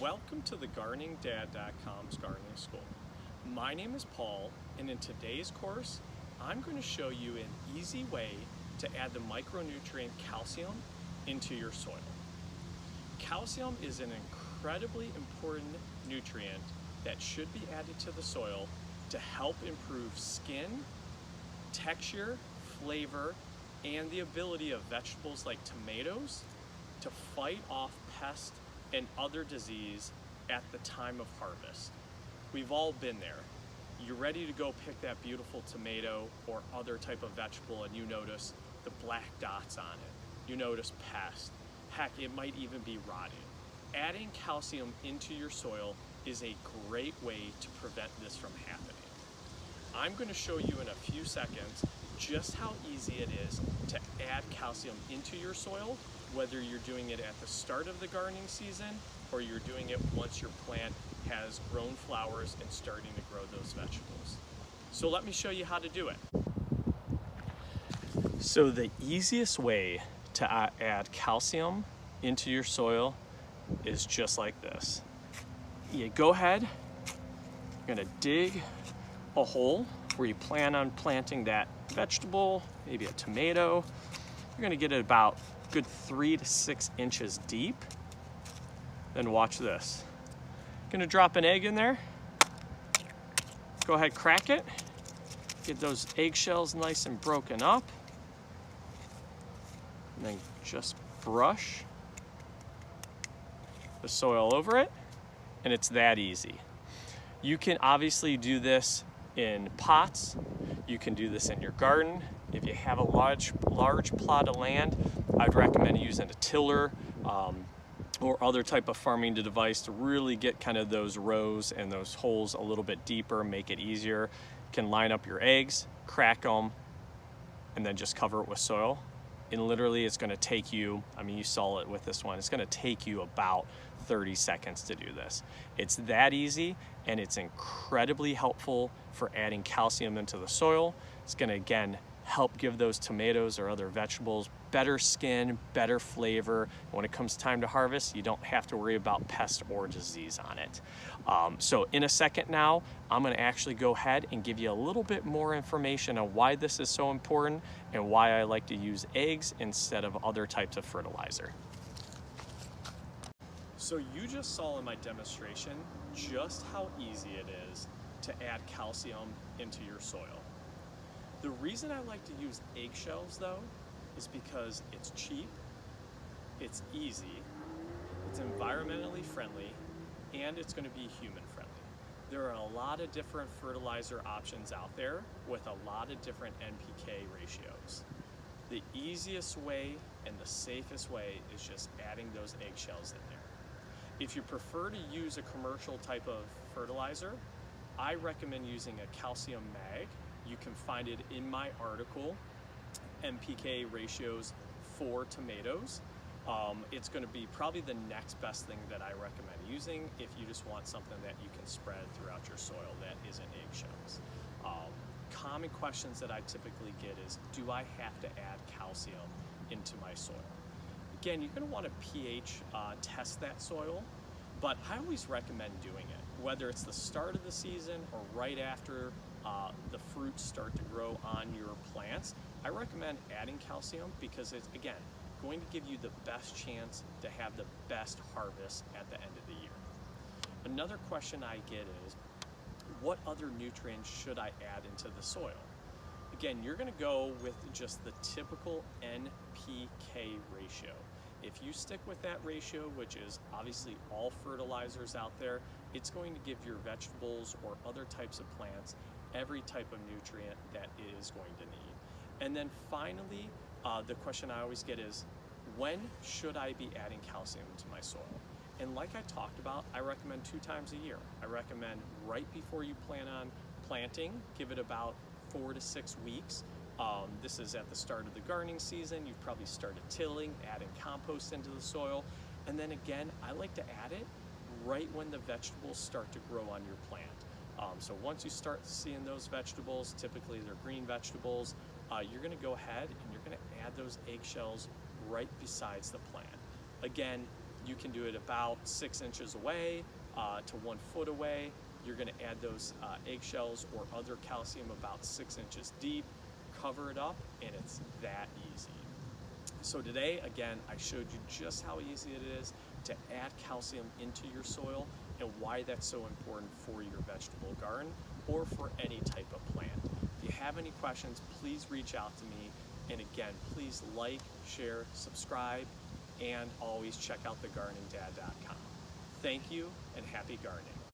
Welcome to the GardeningDad.com's Gardening School. My name is Paul, and in today's course, I'm going to show you an easy way to add the micronutrient calcium into your soil. Calcium is an incredibly important nutrient that should be added to the soil to help improve skin, texture, flavor, and the ability of vegetables like tomatoes to fight off pests and other disease at the time of harvest. We've all been there. You're ready to go pick that beautiful tomato or other type of vegetable and you notice the black dots on it. You notice pests. Heck, it might even be rotting. Adding calcium into your soil is a great way to prevent this from happening. I'm going to show you in a few seconds just how easy it is to add calcium into your soil, whether you're doing it at the start of the gardening season or you're doing it once your plant has grown flowers and starting to grow those vegetables. So let me show you how to do it. So the easiest way to add calcium into your soil is just like this. You go ahead, you're gonna dig a hole where you plan on planting that vegetable, maybe a tomato. You're gonna get it about good 3 to 6 inches deep. Then watch this. Gonna drop an egg in there. Go ahead, crack it. Get those eggshells nice and broken up. And then just brush the soil over it, and it's that easy. You can obviously do this in pots. You can do this in your garden. If you have a large plot of land, I'd recommend using a tiller or other type of farming device to really get kind of those rows and those holes a little bit deeper, make it easier. You can line up your eggs, crack them, and then just cover it with soil. And literally it's gonna take you, I mean, you saw it with this one, it's gonna take you about 30 seconds to do this. It's that easy, and it's incredibly helpful for adding calcium into the soil. It's gonna, again, help give those tomatoes or other vegetables better skin, better flavor. When it comes time to harvest, you don't have to worry about pest or disease on it. So in a second now, I'm gonna actually go ahead and give you a little bit more information on why this is so important and why I like to use eggs instead of other types of fertilizer. So you just saw in my demonstration just how easy it is to add calcium into your soil. The reason I like to use eggshells though is because it's cheap, it's easy, it's environmentally friendly, and it's going to be human friendly. There are a lot of different fertilizer options out there with a lot of different NPK ratios. The easiest way and the safest way is just adding those eggshells in there. If you prefer to use a commercial type of fertilizer, I recommend using a calcium mag. You can find it in my article, NPK ratios for tomatoes. It's going to be probably the next best thing that I recommend using if you just want something that you can spread throughout your soil that isn't eggshells. Common questions that I typically get is, do I have to add calcium into my soil? Again, you're going to want to pH test that soil, but I always recommend doing it, whether it's the start of the season or right after the fruits start to grow on your plants. I recommend adding calcium because it's, again, going to give you the best chance to have the best harvest at the end of the year. Another question I get is, what other nutrients should I add into the soil? Again, you're going to go with just the typical NPK ratio. If you stick with that ratio, which is obviously all fertilizers out there, it's going to give your vegetables or other types of plants every type of nutrient that it is going to need. And then finally, the question I always get is, when should I be adding calcium into my soil? And like I talked about, I recommend 2 times a year. I recommend right before you plan on planting, give it about 4 to 6 weeks. This is at the start of the gardening season. You've probably started tilling, adding compost into the soil. And then again, I like to add it right when the vegetables start to grow on your plant. So once you start seeing those vegetables, typically they're green vegetables, you're gonna go ahead and you're gonna add those eggshells right besides the plant. Again, You can do it about 6 inches away to 1 foot away. You're going to add those eggshells or other calcium about 6 inches deep, cover it up, and it's that easy. So today, again, I showed you just how easy it is to add calcium into your soil and why that's so important for your vegetable garden or for any type of plant. If you have any questions, please reach out to me. And again, please like, share, subscribe, and always check out thegardeningdad.com. Thank you and happy gardening.